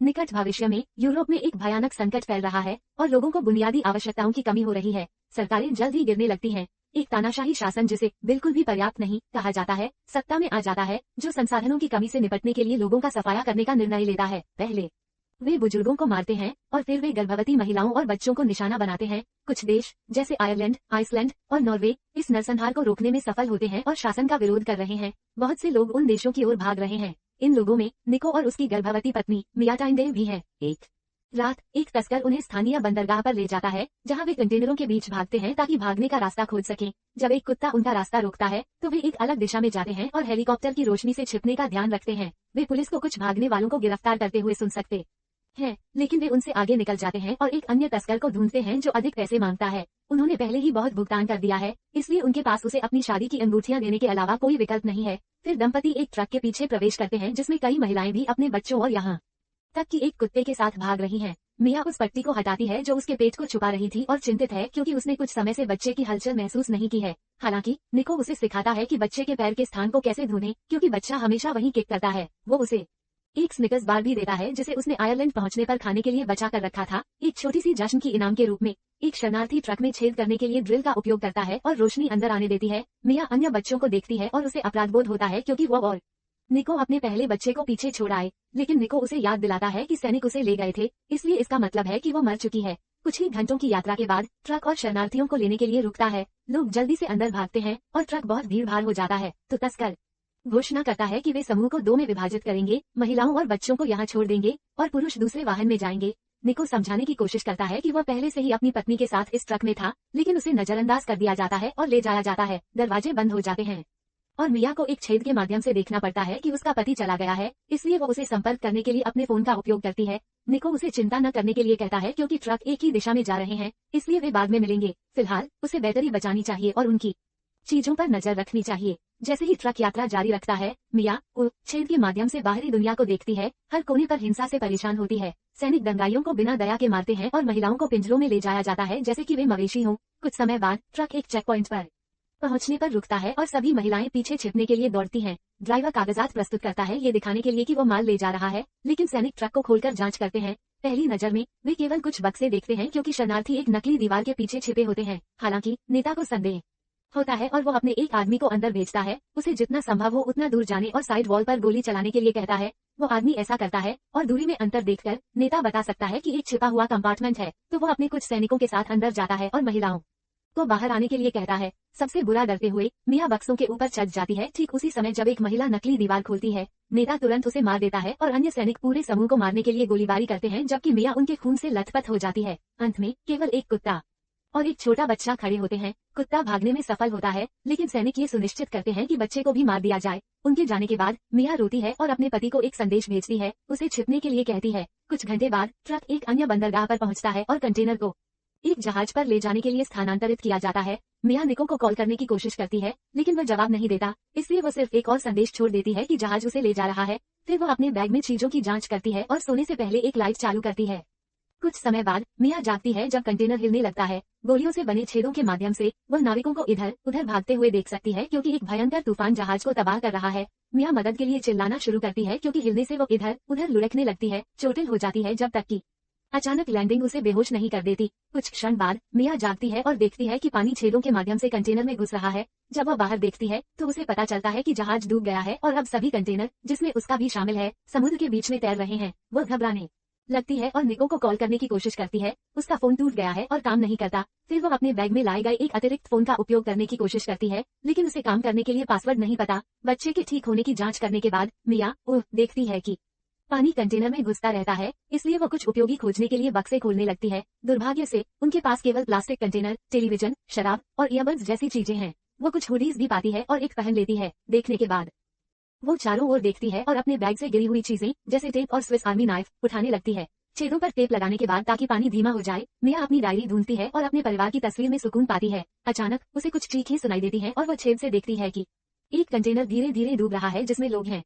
निकट भविष्य में यूरोप में एक भयानक संकट फैल रहा है और लोगों को बुनियादी आवश्यकताओं की कमी हो रही है। सरकारें जल्द ही गिरने लगती हैं। एक तानाशाही शासन जिसे बिल्कुल भी पर्याप्त नहीं कहा जाता है सत्ता में आ जाता है, जो संसाधनों की कमी से निपटने के लिए लोगों का सफाया करने का निर्णय लेता है। पहले वे बुजुर्गों को मारते हैं और फिर वे गर्भवती महिलाओं और बच्चों को निशाना बनाते हैं। कुछ देश जैसे आयरलैंड, आइसलैंड और नॉर्वे इस नरसंहार को रोकने में सफल होते हैं और शासन का विरोध कर रहे हैं। बहुत से लोग उन देशों की ओर भाग रहे हैं। इन लोगों में निको और उसकी गर्भवती पत्नी मिया टाइमडेल भी है। एक रात एक तस्कर उन्हें स्थानीय बंदरगाह पर ले जाता है, जहां वे कंटेनरों के बीच भागते हैं ताकि भागने का रास्ता खोज सकें। जब एक कुत्ता उनका रास्ता रोकता है तो वे एक अलग दिशा में जाते हैं और हेलीकॉप्टर की रोशनी से छिपने का ध्यान रखते हैं। वे पुलिस को कुछ भागने वालों को गिरफ्तार करते हुए सुन सकते हैं, लेकिन वे उनसे आगे निकल जाते हैं और एक अन्य तस्कर को ढूंढते हैं जो अधिक पैसे मांगता है। उन्होंने पहले ही बहुत भुगतान कर दिया है, इसलिए उनके पास उसे अपनी शादी की अंगूठियां देने के अलावा कोई विकल्प नहीं है। फिर दंपति एक ट्रक के पीछे प्रवेश करते हैं जिसमें कई महिलाएं भी अपने बच्चों और यहाँ तक कि एक कुत्ते के साथ भाग रही हैं। मिया उस पट्टी को हटाती है जो उसके पेट को छुपा रही थी और चिंतित है क्योंकि उसने कुछ समय से बच्चे की हलचल महसूस नहीं की है। हालांकि निको उसे सिखाता है कि बच्चे के पैर के स्थान को कैसे ढूंढें, क्योंकि बच्चा हमेशा वहीं किक करता है। वो उसे एक स्निकर्स बार भी देता है जिसे उसने आयरलैंड पहुंचने पर खाने के लिए बचा कर रखा था। एक छोटी सी जश्न की इनाम के रूप में एक शरणार्थी ट्रक में छेद करने के लिए ड्रिल का उपयोग करता है और रोशनी अंदर आने देती है। मिया अन्य बच्चों को देखती है और उसे अपराधबोध होता है क्योंकि वो और निको अपने पहले बच्चे को पीछे छोड़ आए, लेकिन निको उसे याद दिलाता है कि सैनिक उसे ले गए थे, इसलिए इसका मतलब है कि वो मर चुकी है। कुछ ही घंटों की यात्रा के बाद ट्रक और शरणार्थियों को लेने के लिए रुकता है। लोग जल्दी से अंदर भागते हैं और ट्रक बहुत भीड़ भाड़ हो जाता है तो तस्कर घोषणा करता है कि वे समूह को 2 में विभाजित करेंगे, महिलाओं और बच्चों को यहाँ छोड़ देंगे और पुरुष दूसरे वाहन में जाएंगे। निको समझाने की कोशिश करता है कि वह पहले से ही अपनी पत्नी के साथ इस ट्रक में था, लेकिन उसे नजरअंदाज कर दिया जाता है और ले जाया जाता है। दरवाजे बंद हो जाते हैं और मिया को एक छेद के माध्यम से देखना पड़ता है कि उसका पति चला गया है, इसलिए वो उसे संपर्क करने के लिए अपने फोन का उपयोग करती है। निको उसे चिंता न करने के लिए कहता है क्योंकि ट्रक एक ही दिशा में जा रहे हैं, इसलिए वे बाद में मिलेंगे। फिलहाल उसे बैटरी बचानी चाहिए और उनकी चीजों पर नजर रखनी चाहिए। जैसे ही ट्रक यात्रा जारी रखता है, मिया छेद के माध्यम से बाहरी दुनिया को देखती है। हर कोने पर हिंसा से परेशान होती है। सैनिक दंगाइयों को बिना दया के मारते हैं और महिलाओं को पिंजरों में ले जाया जाता है जैसे कि वे मवेशी हों। कुछ समय बाद ट्रक एक चेक पॉइंट पर पहुंचने पर रुकता है और सभी महिलाएं पीछे छिपने के लिए दौड़ती हैं। ड्राइवर कागजात प्रस्तुत करता है ये दिखाने के लिए कि वो माल ले जा रहा है, लेकिन सैनिक ट्रक को खोलकर जांच करते हैं। पहली नजर में वे केवल कुछ बक्से देखते हैं क्योंकि शरणार्थी एक नकली दीवार के पीछे छिपे होते हैं। हालांकि नेता को संदेह होता है और वो अपने एक आदमी को अंदर भेजता है, उसे जितना संभव हो उतना दूर जाने और साइड वॉल पर गोली चलाने के लिए कहता है। वो आदमी ऐसा करता है और दूरी में अंतर देखकर नेता बता सकता है कि एक छिपा हुआ कंपार्टमेंट है, तो वो अपने कुछ सैनिकों के साथ अंदर जाता है और महिलाओं को बाहर आने के लिए कहता है। सबसे बुरा डरते हुए मिया बक्सों के ऊपर चढ़ जाती है। ठीक उसी समय जब एक महिला नकली दीवार खोलती है, नेता तुरंत उसे मार देता है और अन्य सैनिक पूरे समूह को मारने के लिए गोलीबारी करते हैं, जबकि मिया उनके खून से लथपथ हो जाती है। अंत में केवल एक कुत्ता और एक छोटा बच्चा खड़े होते हैं। कुत्ता भागने में सफल होता है, लेकिन सैनिक ये सुनिश्चित करते हैं कि बच्चे को भी मार दिया जाए। उनके जाने के बाद मिया रोती है और अपने पति को एक संदेश भेजती है, उसे छिपने के लिए कहती है। कुछ घंटे बाद ट्रक एक अन्य बंदरगाह पर पहुंचता है और कंटेनर को एक जहाज पर ले जाने के लिए स्थानांतरित किया जाता है। मिया निको को कॉल करने की कोशिश करती है, लेकिन वह जवाब नहीं देता, इसलिए वो सिर्फ एक और संदेश छोड़ देती है कि जहाज उसे ले जा रहा है। फिर वो अपने बैग में चीजों की जांच करती है और सोने से पहले एक लाइट चालू करती है। कुछ समय बाद मिया जागती है जब कंटेनर हिलने लगता है। गोलियों से बने छेदों के माध्यम से वह नाविकों को इधर उधर भागते हुए देख सकती है क्योंकि एक भयंकर तूफान जहाज को तबाह कर रहा है। मिया मदद के लिए चिल्लाना शुरू करती है क्योंकि हिलने से वो इधर उधर लुढ़कने लगती है, चोटिल हो जाती है, जब तक कि अचानक लैंडिंग उसे बेहोश नहीं कर देती। कुछ क्षण बाद मिया जागती है और देखती है कि पानी छेदों के माध्यम से कंटेनर में घुस रहा है। जब वह बाहर देखती है तो उसे पता चलता है कि जहाज डूब गया है और अब सभी कंटेनर, जिसमें उसका भी शामिल है, समुद्र के बीच में तैर रहे हैं। वह घबराने लगती है और निको को कॉल करने की कोशिश करती है। उसका फोन टूट गया है और काम नहीं करता। फिर वो अपने बैग में लाए गए एक अतिरिक्त फोन का उपयोग करने की कोशिश करती है, लेकिन उसे काम करने के लिए पासवर्ड नहीं पता। बच्चे के ठीक होने की जांच करने के बाद मिया देखती है कि पानी कंटेनर में घुसता रहता है, इसलिए वो कुछ उपयोगी खोजने के लिए बक्से खोलने लगती है। दुर्भाग्य से उनके पास केवल प्लास्टिक कंटेनर, टेलीविजन, शराब और ईयरबड्स जैसी चीजें हैं। वो कुछ हुडीज भी पाती है और एक पहन लेती है। देखने के बाद वो चारों ओर देखती है और अपने बैग से गिरी हुई चीजें जैसे टेप और स्विस आर्मी नाइफ उठाने लगती है। छेदों पर टेप लगाने के बाद ताकि पानी धीमा हो जाए, मिया अपनी डायरी ढूंढती है और अपने परिवार की तस्वीर में सुकून पाती है। अचानक उसे कुछ चीखें सुनाई देती हैं और वो छेद से देखती है कि एक कंटेनर धीरे धीरे डूब रहा है जिसमें लोग हैं।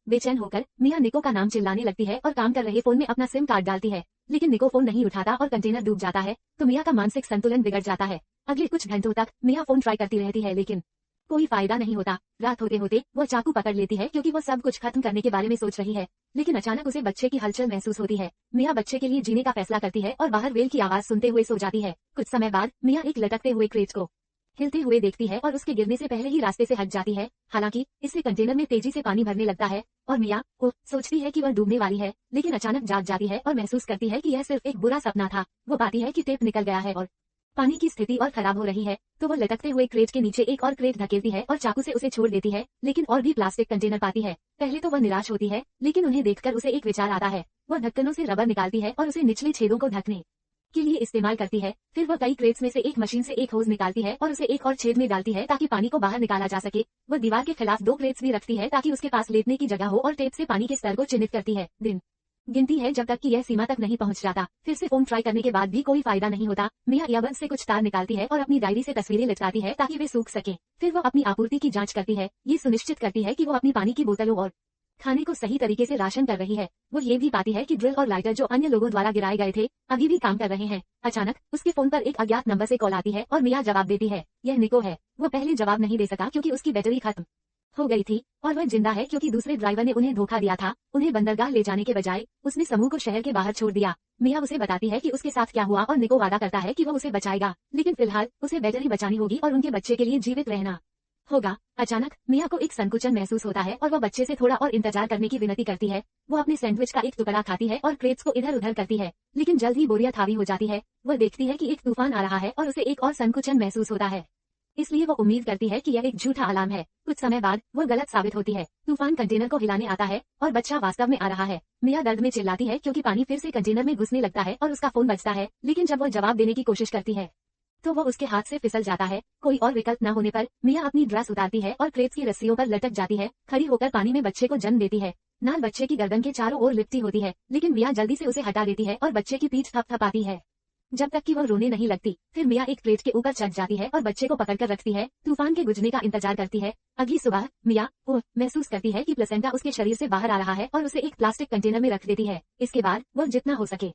बेचैन होकर मिया निको का नाम चिल्लाने लगती है और काम कर रहे फोन में अपना सिम कार्ड डालती है, लेकिन निको फोन नहीं उठाता और कंटेनर डूब जाता है, तो मिया का मानसिक संतुलन बिगड़ जाता है। अगले कुछ घंटों तक मिया फोन ट्राई करती रहती है, लेकिन कोई फायदा नहीं होता। रात होते होते वो चाकू पकड़ लेती है क्योंकि वो सब कुछ खत्म करने के बारे में सोच रही है, लेकिन अचानक उसे बच्चे की हलचल महसूस होती है। मिया बच्चे के लिए जीने का फैसला करती है और बाहर वेल की आवाज सुनते हुए सो जाती है। कुछ समय बाद मिया एक लटकते हुए क्रेट को हिलते हुए देखती है और उसके गिरने से पहले ही रास्ते से हट जाती है। हालांकि इससे कंटेनर में तेजी से पानी भरने लगता है और मिया को सोचती है कि वह डूबने वाली है, लेकिन अचानक जाग जाती है और महसूस करती है कि यह सिर्फ एक बुरा सपना था। वो पाती है कि टेप निकल गया है और पानी की स्थिति और खराब हो रही है, तो वो लटकते हुए क्रेट के नीचे एक और क्रेट धकेलती है और चाकू से उसे छोड़ देती है, लेकिन और भी प्लास्टिक कंटेनर पाती है। पहले तो वह निराश होती है, लेकिन उन्हें देखकर उसे एक विचार आता है। वह ढक्कनों से रबर निकालती है और उसे निचले छेदों को ढकने के लिए इस्तेमाल करती है। फिर वह कई क्रेट्स में से एक मशीन से एक होज निकालती है और उसे एक और छेद में डालती है ताकि पानी को बाहर निकाला जा सके। वह दीवार के खिलाफ 2 क्रेट्स भी रखती है ताकि उसके पास लेटने की जगह हो और टेप से पानी के स्तर को चिन्हित करती है। दिन गिनती है जब तक कि यह सीमा तक नहीं पहुंच जाता। फिर से फोन ट्राई करने के बाद भी कोई फायदा नहीं होता। मिया ईयरबड्स से कुछ तार निकालती है और अपनी डायरी से तस्वीरें लटकाती है ताकि वे सूख सके। फिर वो अपनी आपूर्ति की जांच करती है। ये सुनिश्चित करती है कि वो अपनी पानी की बोतलों और खाने को सही तरीके से राशन कर रही है। वो ये भी पाती है कि ड्रिल और लाइटर जो अन्य लोगों द्वारा गिराए गए थे अभी भी काम कर रहे हैं। अचानक उसके फोन पर एक अज्ञात नंबर से कॉल आती है और मिया जवाब देती है। यह निको है। वो पहले जवाब नहीं दे सका क्योंकि उसकी बैटरी खत्म हो गई थी और वह जिंदा है क्योंकि दूसरे ड्राइवर ने उन्हें धोखा दिया था। उन्हें बंदरगाह ले जाने के बजाय उसने समूह को शहर के बाहर छोड़ दिया। मिया उसे बताती है कि उसके साथ क्या हुआ और निको वादा करता है कि वह उसे बचाएगा, लेकिन फिलहाल उसे बैटरी बचानी होगी और उनके बच्चे के लिए जीवित रहना होगा। अचानक मिया को एक संकुचन महसूस होता है और वह बच्चे से थोड़ा और इंतजार करने की विनती करती है। वो अपने सैंडविच का एक टुकड़ा खाती है और क्रेट्स को इधर उधर करती है, लेकिन जल्द ही बोरियत हावी हो जाती है। वह देखती है कि एक तूफान आ रहा है और उसे एक और संकुचन महसूस होता है, इसलिए वो उम्मीद करती है कि यह एक झूठा अलार्म है। कुछ समय बाद वो गलत साबित होती है। तूफान कंटेनर को हिलाने आता है और बच्चा वास्तव में आ रहा है। मिया दर्द में चिल्लाती है क्योंकि पानी फिर से कंटेनर में घुसने लगता है और उसका फोन बजता है, लेकिन जब वो जवाब देने की कोशिश करती है तो वो उसके हाथ से फिसल जाता है। कोई और विकल्प न होने पर मिया अपनी ड्रेस उतारती है और क्रेट्स की रस्सियों पर लटक जाती है। खड़ी होकर पानी में बच्चे को जन्म देती है। नाल बच्चे की गर्दन के चारों ओर लिपटी होती है, लेकिन मिया जल्दी से उसे हटा देती है और बच्चे की पीठ थपथपाती है जब तक कि वो रोने नहीं लगती। फिर मिया एक क्रेट के ऊपर चढ़ जाती है और बच्चे को पकड़कर रखती है। तूफान के गुजरने का इंतजार करती है। अगली सुबह मिया महसूस करती है कि प्लेसेंटा उसके शरीर से बाहर आ रहा है और उसे एक प्लास्टिक कंटेनर में रख देती है। इसके बाद वो जितना हो सके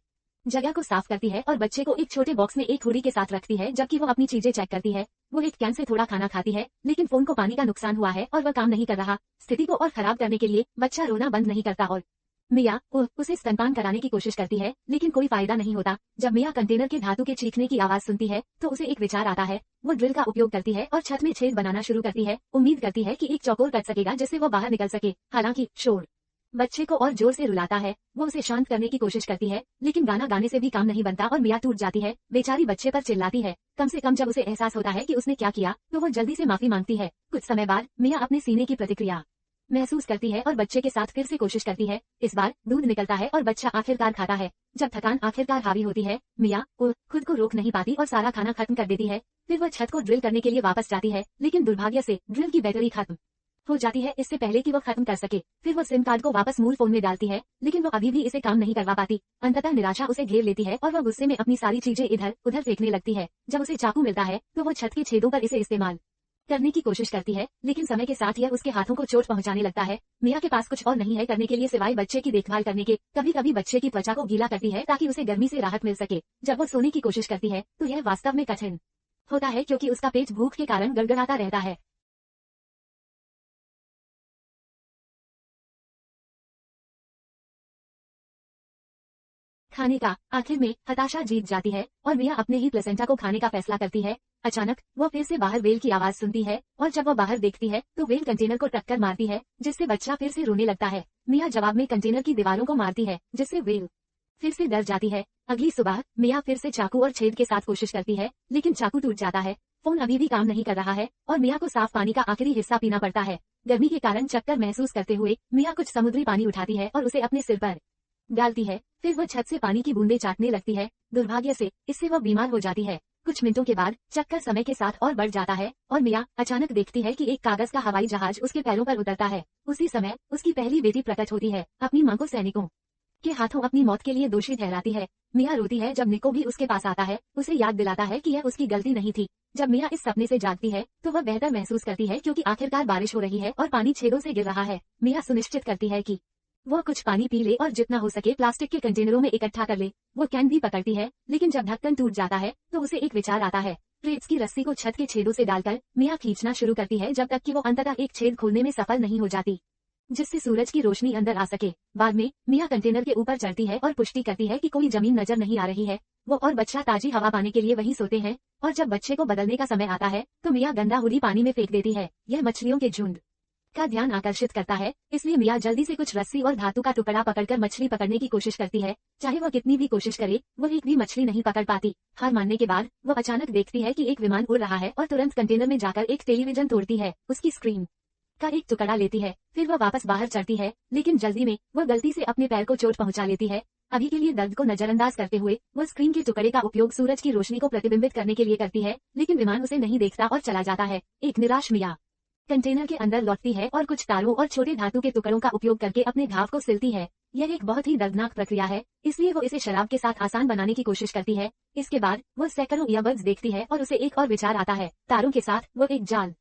जगह को साफ करती है और बच्चे को एक छोटे बॉक्स में एक हुडी के साथ रखती है, जबकि वो अपनी चीजें चेक करती है। वो एक कैन से थोड़ा खाना खाती है, लेकिन फोन को पानी का नुकसान हुआ है और वह काम नहीं कर रहा। स्थिति को और खराब करने के लिए बच्चा रोना बंद नहीं करता और मिया उसे स्तनपान कराने की कोशिश करती है, लेकिन कोई फायदा नहीं होता। जब मिया कंटेनर के धातु के चीखने की आवाज सुनती है तो उसे एक विचार आता है। वो ड्रिल का उपयोग करती है और छत में छेद बनाना शुरू करती है। उम्मीद करती है कि एक चौकोर कट सकेगा जिससे वो बाहर निकल सके। हालांकि शोर बच्चे को और जोर से रुलाता है। वो उसे शांत करने की कोशिश करती है, लेकिन गाना गाने से भी काम नहीं बनता और मिया टूट जाती है। बेचारी बच्चे पर चिल्लाती है। कम से कम जब उसे एहसास होता है कि उसने क्या किया तो वो जल्दी से माफी मांगती है। कुछ समय बाद मिया अपने सीने की प्रतिक्रिया महसूस करती है और बच्चे के साथ फिर से कोशिश करती है। इस बार दूध निकलता है और बच्चा आखिरकार खाता है। जब थकान आखिरकार हावी होती है, मिया खुद को रोक नहीं पाती और सारा खाना खत्म कर देती है। फिर वह छत को ड्रिल करने के लिए वापस जाती है, लेकिन दुर्भाग्य से ड्रिल की बैटरी खत्म हो जाती है इससे पहले कि वो खत्म कर सके। फिर वो सिम कार्ड को वापस मूल फोन में डालती है, लेकिन वो अभी भी इसे काम नहीं करवा पाती। अंततः निराशा उसे घेर लेती है और वह गुस्से में अपनी सारी चीजें इधर उधर फेंकने लगती है। जब उसे चाकू मिलता है तो वो छत के छेदों पर इसे इस्तेमाल करने की कोशिश करती है, लेकिन समय के साथ यह उसके हाथों को चोट पहुंचाने लगता है। मिया के पास कुछ और नहीं है करने के लिए सिवाय बच्चे की देखभाल करने के। कभी कभी बच्चे की त्वचा को गीला करती है ताकि उसे गर्मी से राहत मिल सके। जब वो सोने की कोशिश करती है तो यह वास्तव में कठिन होता है क्योंकि उसका पेट भूख के कारण गड़गड़ाता रहता है। खाने का आखिर में हताशा जीत जाती है और मिया अपने ही प्लेसेंटा को खाने का फैसला करती है। अचानक वो फिर से बाहर वेल की आवाज सुनती है और जब वो बाहर देखती है तो वेल कंटेनर को टक्कर मारती है, जिससे बच्चा फिर से रोने लगता है। मिया जवाब में कंटेनर की दीवारों को मारती है, जिससे वेल फिर से डर जाती है। अगली सुबह मिया फिर से चाकू और छेद के साथ कोशिश करती है, लेकिन चाकू टूट जाता है। फोन अभी भी काम नहीं कर रहा है और मिया को साफ पानी का आखिरी हिस्सा पीना पड़ता है। गर्मी के कारण चक्कर महसूस करते हुए मिया कुछ समुद्री पानी उठाती है और उसे अपने सिर पर डालती है। फिर वो छत से पानी की बूंदें चाटने लगती है। दुर्भाग्य से इससे वो बीमार हो जाती है। कुछ मिनटों के बाद चक्कर समय के साथ और बढ़ जाता है और मिया अचानक देखती है कि एक कागज का हवाई जहाज उसके पैरों पर उतरता है। उसी समय उसकी पहली बेटी प्रकट होती है। अपनी मां को सैनिकों के हाथों अपनी मौत के लिए दोषी ठहराती है। मिया रोती है जब निको भी उसके पास आता है, उसे याद दिलाता है कि यह उसकी गलती नहीं थी। जब मिया इस सपने से जागती है तो वह बेहतर महसूस करती है क्योंकि आखिरकार बारिश हो रही है और पानी छेदों से गिर रहा है। मिया सुनिश्चित करती है कि वो कुछ पानी पी ले और जितना हो सके प्लास्टिक के कंटेनरों में इकट्ठा कर ले। वो कैन भी पकड़ती है, लेकिन जब ढक्कन टूट जाता है तो उसे एक विचार आता है। क्रेट्स की रस्सी को छत के छेदों से डालकर मिया खींचना शुरू करती है जब तक कि वो अंततः एक छेद खोलने में सफल नहीं हो जाती, जिससे सूरज की रोशनी अंदर आ सके। बाद में मिया कंटेनर के ऊपर चढ़ती है और पुष्टि करती है कि कोई जमीन नजर नहीं आ रही है। वो और बच्चा ताजी हवा पाने के लिए वहीं सोते हैं, और जब बच्चे को बदलने का समय आता है तो मिया गंदा हुडी पानी में फेंक देती है। यह मछलियों के झुंड का ध्यान आकर्षित करता है, इसलिए मिया जल्दी से कुछ रस्सी और धातु का टुकड़ा पकड़कर मछली पकड़ने की कोशिश करती है। चाहे वो कितनी भी कोशिश करे, वो एक भी मछली नहीं पकड़ पाती। हार मानने के बाद वो अचानक देखती है कि एक विमान उड़ रहा है और तुरंत कंटेनर में जाकर एक टेलीविजन तोड़ती है, उसकी स्क्रीन का एक टुकड़ा लेती है। फिर वह वापस बाहर चढ़ती है, लेकिन जल्दी में वह गलती से अपने पैर को चोट पहुंचा लेती है। अभी के लिए दर्द को नजरअंदाज करते हुए वह स्क्रीन के टुकड़े का उपयोग सूरज की रोशनी को प्रतिबिंबित करने के लिए करती है, लेकिन विमान उसे नहीं देखता और चला जाता है। एक निराश मिया कंटेनर के अंदर लौटती है और कुछ तारों और छोटे धातु के टुकड़ों का उपयोग करके अपने घाव को सिलती है। यह एक बहुत ही दर्दनाक प्रक्रिया है, इसलिए वो इसे शराब के साथ आसान बनाने की कोशिश करती है। इसके बाद वो सैकड़ों ईयरबड्स देखती है और उसे एक और विचार आता है। तारों के साथ वो एक जाल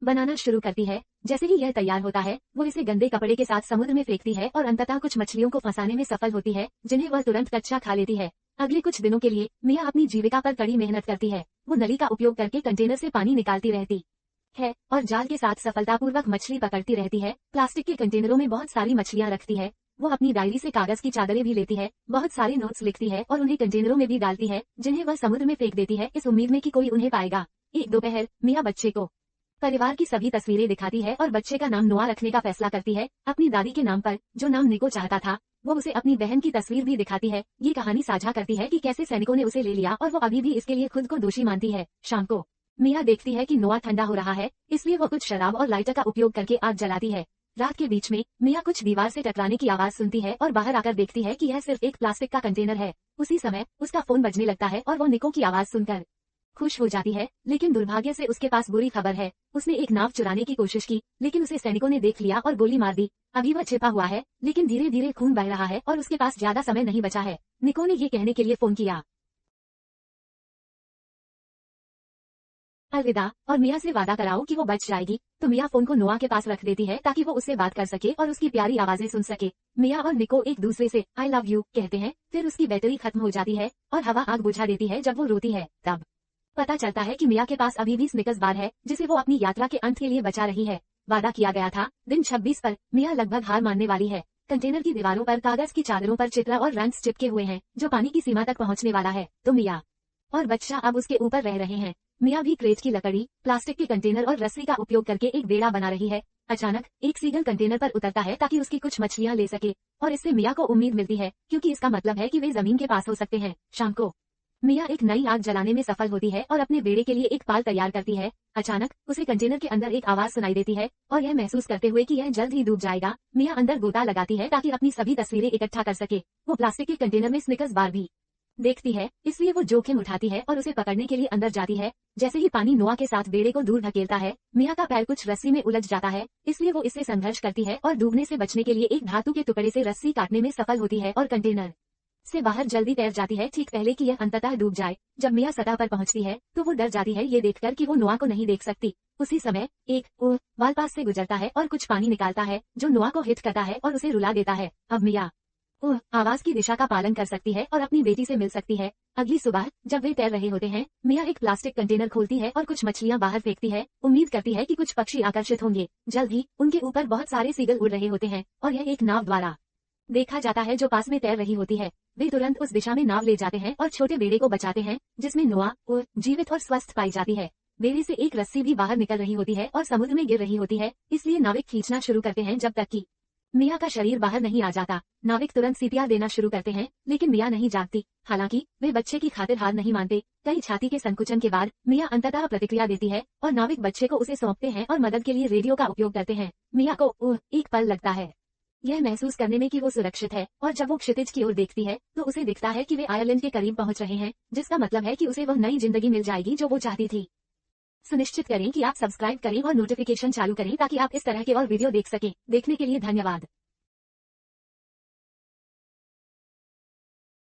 बनाना शुरू करती है। जैसे ही यह तैयार होता है, वो इसे गंदे कपड़े के साथ समुद्र में फेंकती है और अंततः कुछ मछलियों को फंसाने में सफल होती है, जिन्हें वह तुरंत कच्चा खा लेती है। अगले कुछ दिनों के लिए मिया अपनी जीविका पर कड़ी मेहनत करती है। वो नली का उपयोग करके कंटेनर से पानी निकालती रहती है और जाल के साथ सफलतापूर्वक मछली पकड़ती रहती है। प्लास्टिक के कंटेनरों में बहुत सारी मछलियां रखती है। वो अपनी डायरी से कागज की चादरें भी लेती है, बहुत सारे नोट्स लिखती है और उन्हें कंटेनरों में भी डालती है, जिन्हें वह समुद्र में फेंक देती है, इस उम्मीद में कि कोई उन्हें पाएगा। एक दोपहर मिया बच्चे को परिवार की सभी तस्वीरें दिखाती है और बच्चे का नाम नोआ रखने का फैसला करती है, अपनी दादी के नाम पर, जो नाम निको चाहता था। वो उसे अपनी बहन की तस्वीर भी दिखाती है। ये कहानी साझा करती है कि कैसे सैनिकों ने उसे ले लिया और वो अभी भी इसके लिए खुद को दोषी मानती है। शाम को मिया देखती है कि नोआ ठंडा हो रहा है, इसलिए वो कुछ शराब और लाइटर का उपयोग करके आग जलाती है। रात के बीच में मिया कुछ दीवार से टकराने की आवाज सुनती है और बाहर आकर देखती है कि यह सिर्फ एक प्लास्टिक का कंटेनर है। उसी समय उसका फोन बजने लगता है और वो निको की आवाज सुनकर खुश हो जाती है, लेकिन दुर्भाग्य से उसके पास बुरी खबर है। उसने एक नाव चुराने की कोशिश की, लेकिन उसे सैनिकों ने देख लिया और गोली मार दी। अभी वह छिपा हुआ है, लेकिन धीरे धीरे खून बह रहा है और उसके पास ज्यादा समय नहीं बचा है। निको ने ये कहने के लिए फोन किया, अलविदा, और मिया से वादा कराओ कि वो बच जाएगी। तो मिया फोन को नोआ के पास रख देती है ताकि वो उससे बात कर सके और उसकी प्यारी आवाजें सुन सके। मिया और निको एक दूसरे से आई लव यू कहते हैं। फिर उसकी बैटरी खत्म हो जाती है और हवा आग बुझा देती है जब वो रोती है। तब पता चलता है कि मिया के पास अभी भी स्निकर्स बार है, जिसे वो अपनी यात्रा के अंत के लिए बचा रही है। वादा किया गया था दिन 26 पर मिया लगभग हार मानने वाली है। कंटेनर की दीवारों पर कागज की चादरों पर चित्र और रंग्स चिपके हुए हैं, जो पानी की सीमा तक पहुंचने वाला है। तो मिया और बच्चा अब उसके ऊपर रह रहे हैं। मिया भी क्रेट की लकड़ी, प्लास्टिक के कंटेनर और रस्सी का उपयोग करके एक बेड़ा बना रही है। अचानक एक सीगल कंटेनर पर उतरता है ताकि उसकी कुछ मछलियां ले सके, और इससे मिया को उम्मीद मिलती है, क्योंकि इसका मतलब है कि वे जमीन के पास हो सकते हैं। शाम को मिया एक नई आग जलाने में सफल होती है और अपने बेड़े के लिए एक पाल तैयार करती है। अचानक उसे कंटेनर के अंदर एक आवाज सुनाई देती है, और यह महसूस करते हुए कि यह जल्द ही डूब जाएगा, मिया अंदर गोता लगाती है ताकि अपनी सभी तस्वीरें इकट्ठा कर सके। वो प्लास्टिक के कंटेनर में स्निकर्स बार भी देखती है, इसलिए वो जोखिम उठाती है और उसे पकड़ने के लिए अंदर जाती है। जैसे ही पानी नोआ के साथ बेड़े को दूर धकेलता है, मिया का पैर कुछ रस्सी में उलझ जाता है, इसलिए वो इससे संघर्ष करती है और डूबने से बचने के लिए एक धातु के टुकड़े से रस्सी काटने में सफल होती है और कंटेनर से बाहर जल्दी तैर जाती है, ठीक पहले कि यह अंततः डूब जाए। जब मिया सतह पर पहुंचती है तो वो डर जाती है ये देखकर कि वो नोआ को नहीं देख सकती। उसी समय एक वाल पास से गुजरता है और कुछ पानी निकालता है, जो नोआ को हिट करता है और उसे रुला देता है। अब मिया आवाज की दिशा का पालन कर सकती है और अपनी बेटी से मिल सकती है। अगली सुबह जब वे तैर रहे होते हैं, मिया एक प्लास्टिक कंटेनर खोलती है और कुछ मछलियां बाहर फेंकती है। उम्मीद करती है कि कुछ पक्षी आकर्षित होंगे। जल्द ही उनके ऊपर बहुत सारे सीगल उड़ रहे होते हैं और यह एक नाव द्वारा देखा जाता है जो पास में तैर रही होती है। वे तुरंत उस दिशा में नाव ले जाते हैं और छोटे बेड़े को बचाते हैं, जिसमें नोआ जीवित और स्वस्थ पाई जाती है। बेड़े से एक रस्सी भी बाहर निकल रही होती है और समुद्र में गिर रही होती है, इसलिए नाविक खींचना शुरू करते हैं जब तक कि मिया का शरीर बाहर नहीं आ जाता। नाविक तुरंत सीटियां देना शुरू करते हैं, लेकिन मिया नहीं जागती। हालांकि वे बच्चे की खातिर हार नहीं मानते। कई छाती के संकुचन के बाद मिया अंततः प्रतिक्रिया देती है और नाविक बच्चे को उसे सौंपते हैं और मदद के लिए रेडियो का उपयोग करते हैं। मिया को एक पल लगता है यह महसूस करने में कि वो सुरक्षित है, और जब वो क्षितिज की ओर देखती है तो उसे दिखता है कि वे आयरलैंड के करीब पहुंच रहे हैं, जिसका मतलब है कि उसे वह नई जिंदगी मिल जाएगी जो वो चाहती थी। सुनिश्चित करें कि आप सब्सक्राइब करें और नोटिफिकेशन चालू करें ताकि आप इस तरह के और वीडियो देख सकें। देखने के लिए धन्यवाद।